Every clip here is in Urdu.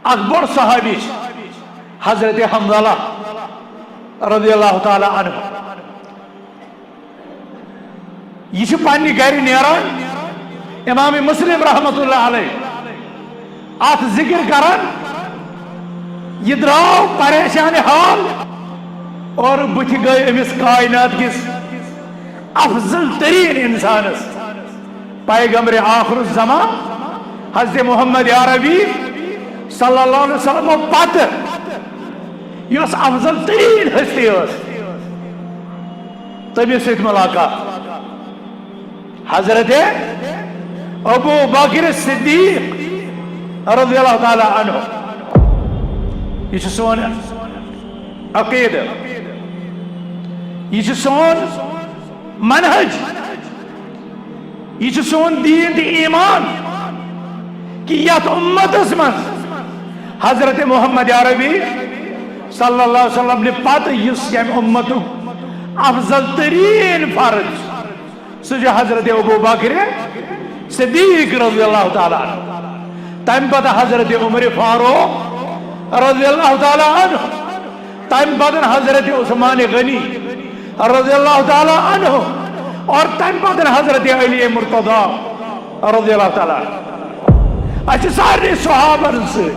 اکبر صحابی حضرت حنظلہ رضی اللہ تعالی عنہ یہ پنہ گھر نیران امام مسلم رحمۃ اللہ علیہ ات ذکر کران یہ دراو پریشان حال اور بت گئی امس کائنات کس افضل ترین انسانس پیغمبر آخر الزمان حضرت محمد عربی صلی اللہ علیہ وسلم پتہ یس افضل ترین ہستی تمس ست ملاقات حضرت ابو بکر صدیق رضی اللہ تعالی عنہ یہ سون عقیدہ یہ سون منہج یہ سون دین تی ایمان کہ یت امتس من حضرت محمد عربی صلی اللہ علیہ وسلم نے پتہ اس یم امت افضل ترین فرض سجا حضرت ابو بکر صدیق رضی اللہ تعالی عنہ تم پتہ حضرت عمر فاروق رضی اللہ تعالی عنہ تم پتہ حضرت عثمان غنی رضی اللہ تعالی عنہ اور تم پتہ حضرت علی مرتضی رضی اللہ تعالی عنہ اچھے سارے صحابہ سے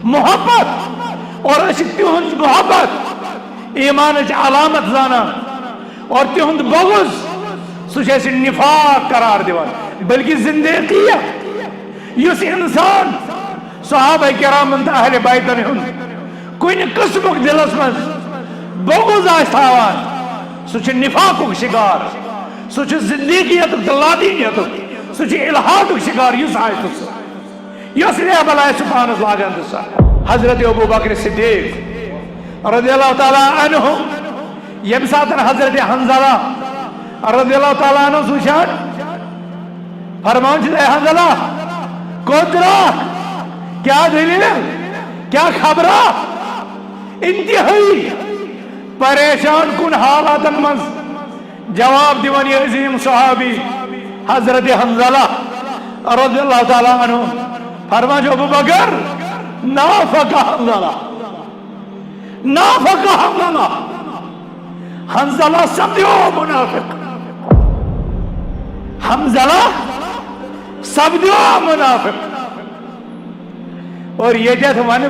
محبت اور اچھے تہند محبت ایمان علامت زانا اور تہند بغض سہ نفاق قرار دیوان بلکہ زندگی اس انسان صحابہ کرامن تو اہل بیتن ہند کن قسمک دلس من بغض آس تھاوان سہ نفاقک شکار سہ زندگیت تو لادینیت سہ الحادک شکار اس آس یس لیبل آس پانس لاگان تو حضرت ابو بکر صدیق رضی اللہ تعالی عنہ یم ساتن حضرت حنظلہ رضی اللہ تعالیٰ عنہ سوچان فرمان چھتے اے حنظلہ کودرا کیا دلیل کیا خبرہ انتہائی پریشان کن حالاتن منز جواب دیوانی عظیم صحابی حضرت حنظلہ رضی اللہ تعالیٰ عنہ فرمان جو ابو بکر نافق حنظلہ نافق حنظلہ حنظلہ سمجھو منافق حنظلہ سمجھو منافق اور یہ جات ہمانے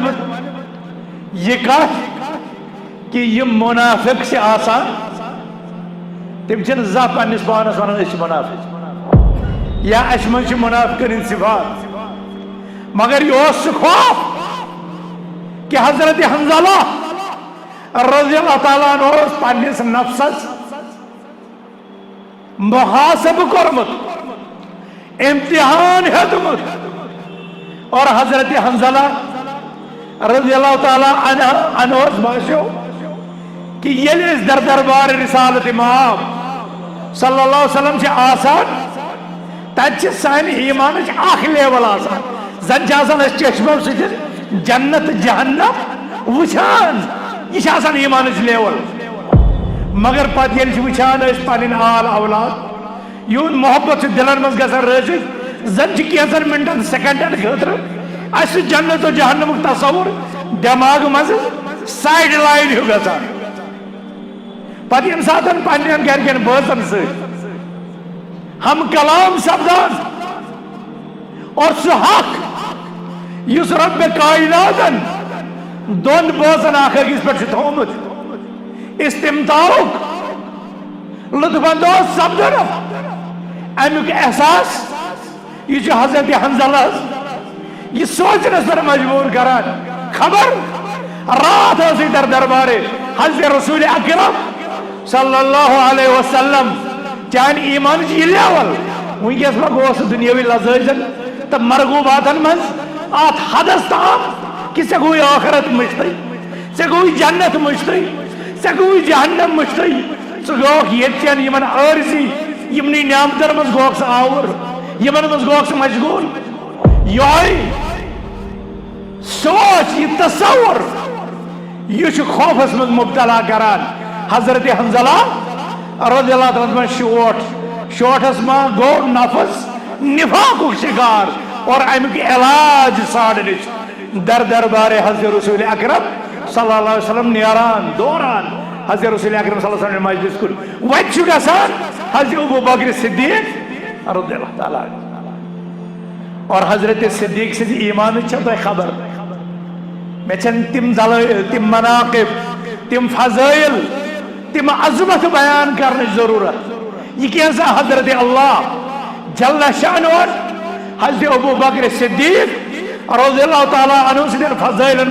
یہ کہا کہ یہ منافق سے آسان تم چھن زہ پنس پانس ونان اس منافق یا اشمن چھ منافقن صفات مگر یہ اس خوف کہ حضرت حنظلہ رضی اللہ تعالیٰ عنہ پنس نفسس محاسب کرمت امتحان ہدمت اور حضرت حنظلہ رضی اللہ تعالیٰ عنہ باشو کہ یہ اس دربار رسالت امام صلی اللہ علیہ وسلم سے آسان تجھ سائن ایمان آخ لیول آسان زن جاسان اس چشمہ سے جنت جہنم وچھان یہ آسان ایمان اس لیول مگر پتہ یل وچھان اس پنن آل اولاد یون محبت سے دلن مز گژھان رٲزِتھ زن چھ کینژن منٹن سیکنڈن خٲطرٕ اس جنت و جہنمُک تصور دٮ۪ماغ مز سایڈ لائن ہیو گژھان پتہ ییٚمہِ ساتن پننٮ۪ن گرِکٮ۪ن بٲژن سۭتۍ ہم کلام سپدان اور سُہ حق یُس رب کائناتن دون بٲژن اکھ أکِس پٮ۪ٹھ چھُ تھوٚومُت استمتاعک لطف اندوز سپدن امیک احساس یہ حضرت حنظلہ یہ سوچنس پر مجبور کران خبر رات اسی در دربار حضرت رسول اکرم صلی اللہ علیہ وسلم چان ایمان یہ لیول ونکس ما گوس دنیاوی لذائزن تو مرغوباتن من آت حدث تام کہ سے کوئی آخرت مشتی سے کوئی جنت مشتی سے کوئی جہنم مشتی سے گوک یتین یمن عارضی یمنی نعمتر مز گوک سے آور یمن مز گوک سے مشغول یوئی سوچ یہ تصور یہ خوف اس مز مبتلا کران حضرت حنظلہ رضی اللہ عنہ شوٹ اس ما گو نفس نفاق شکار اور امیک علاج ساڑنش دربار حضرت رسول اکرم صلی اللہ علیہ وسلم نیران دوران حضرت رسول اکرم صلی اللہ علیہ وسلم مجلس کل وچ گژھان حضرت ابو بکر صدیق رضی اللہ تعالیٰ اور حضرت صدیق سے ایمان چھو خبر میں چھن تم دلائل تم مناقب تم فضائل تم عظمت بیان کرنے ضرورت یہ کیسا حضرت اللہ جل شانہ حضرت ابو بکر صدیق رضی اللہ تعالیٰ عنہ سے فضائل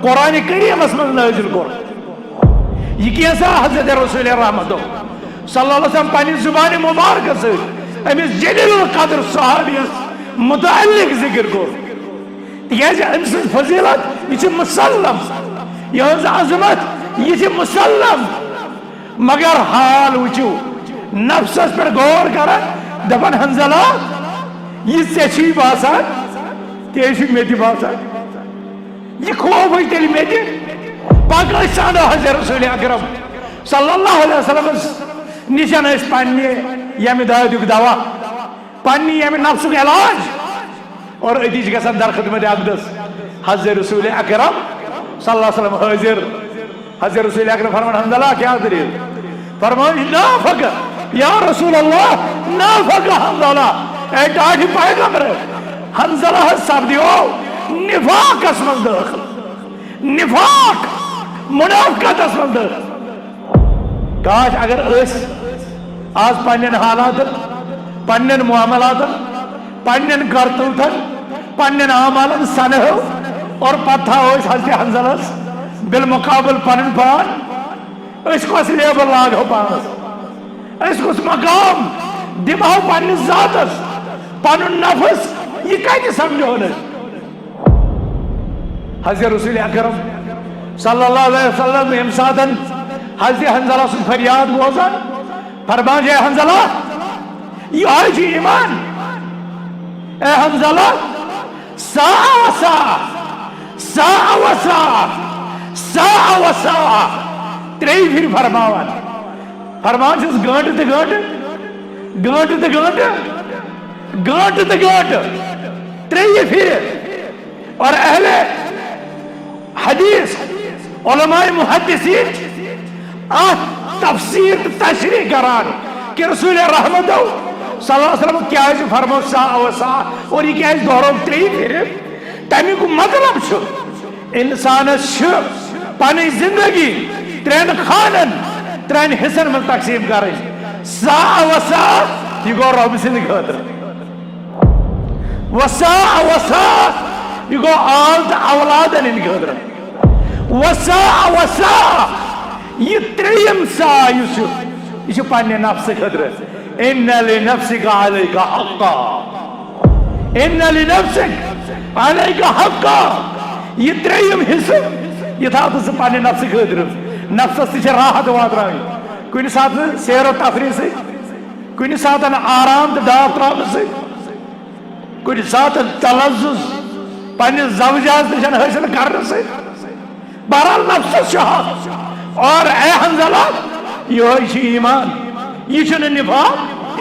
قرآن کریم اسم نازل کر یہ کیسا حضرت رسول رحمت صلی اللہ علیہ وسلم پانی زبان مبارک سے امیس جلیل القدر صحابیس متعلق ذکر کر تیجا امس فضیلت یہ مسلم یہ عظمت یہ مسلم مگر حال وچو نفسس پر غور کرا دپن حنزلہ یہ سچی باسان تیشی میتی باسان یہ خوف ہوئی تیلی میتی پاکستانو حضرت رسول اکرم صلی اللہ علیہ وسلم نشان اس پانی یمی دایدوک دوا پانی یمی نفسوک علاج اور ادیج کا در خدمت اقدس حضرت رسول اکرم صلی اللہ علیہ وسلم حاضر حضرت رسول اکرم فرمان حنزلہ کیا دلیل فرمان نافق یا رسول اللہ نافق حنزلہ اے ڈاڑھی پیغمبر حنزلہ سب دیو نفاق اسمن داخل نفاق منافقت اسمن داخل کاش اگر اس آج پانین حالات پانین معاملات پانین کرتوتن پانین عامالن سنہو اور پتہ ہو اس حضرت حنزلہ بالمقابل پانین پان اس کو اس لیبل لاگ ہو پانس اس کو اس مقام دماغ پانی ذاتس پانو نفس یہ کہتی سمجھو ہونے حضرت رسول اکرم صلی اللہ علیہ وسلم امسادن حضرت حنزلہ سے فریاد بوزن فرمان جائے حنزلہ یہ آئی جی ایمان اے حنزلہ ساعة وساعة ترئی پھر فرماوان فرمان چھس گانٹ تے گانٹ ترئی پھر اور اہل حدیث علماء محدثین تفسیر تشریح کران کہ رسول رحمت صلی اللہ علیہ وسلم کیا ہے فرمو ساعة اور یہ کیا ہے دوروں ترئی پھر تیمی کو مطلب چھو انسان چھو پانی زندگی ترین خانن ترین حصن میں تقسیم کر رہی ساعة یہ گو رب سے دکھاتر وساعة یہ گو آلت اولادن ان خاطر وساعة یہ تریم ساعة یہ چھو پانی نفس خاطر ان لنفسك عليك حقا ان لنفسك عليك حقا یہ تریم حصہ یہ تھا تو پانی نفس خاطر نفس سے راحت وات راوی کوئی ساتھ سیر و تفریح سے کوئی ساتھ آرام تو ڈاک تراؤ سے کوئی ساتھ تلذذ پانی زوجات نشان حاصل کرنے سے بہرحال نفس شاہ اور اے حنزلہ یہ ایمان یہ چھنے نفاق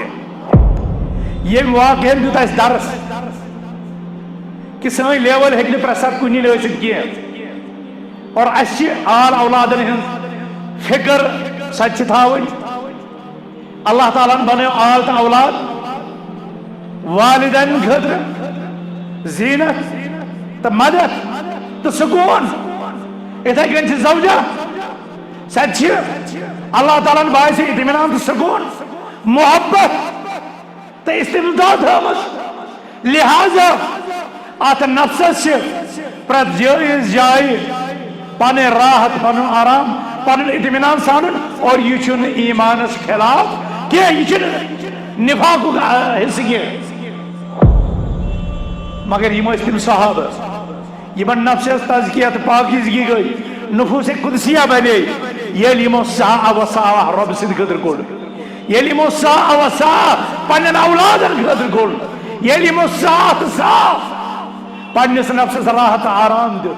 یہ واقعہ دیتا اس درس کہ سنوی لیول ہے کہ پرسات کوئی نہیں لے سکتی ہے اور اچھی آل اولادن ہن فکر سچ تھاوئی اللہ تعالیٰ نے بنے آل تا اولاد والدین خطر زینت تا مدد تا سکون اتھا کنچ زوجہ سچ اللہ تعالیٰ نے باعث اطمینان تا سکون محبت تا استمداد ہمس لہذا آتا نفس سے پرت جائز جائی پانے راحت پانے آرام پانے اطمینان سانن اور یہ چھن ایمان اس خلاف کیا یہ چھن نفاق کا حصہ کیا مگر یہ مستم صحابہ یہ من نفس تزکیت پاکیزگی گئی نفوس قدسیہ بنے یہ لیمو ساعة و ساعة رب سید قدر کول یہ لیمو ساعة و ساعة پانے اولادن قدر کول یہ لیمو ساعة ساعة پانے نفس راحت آرام دے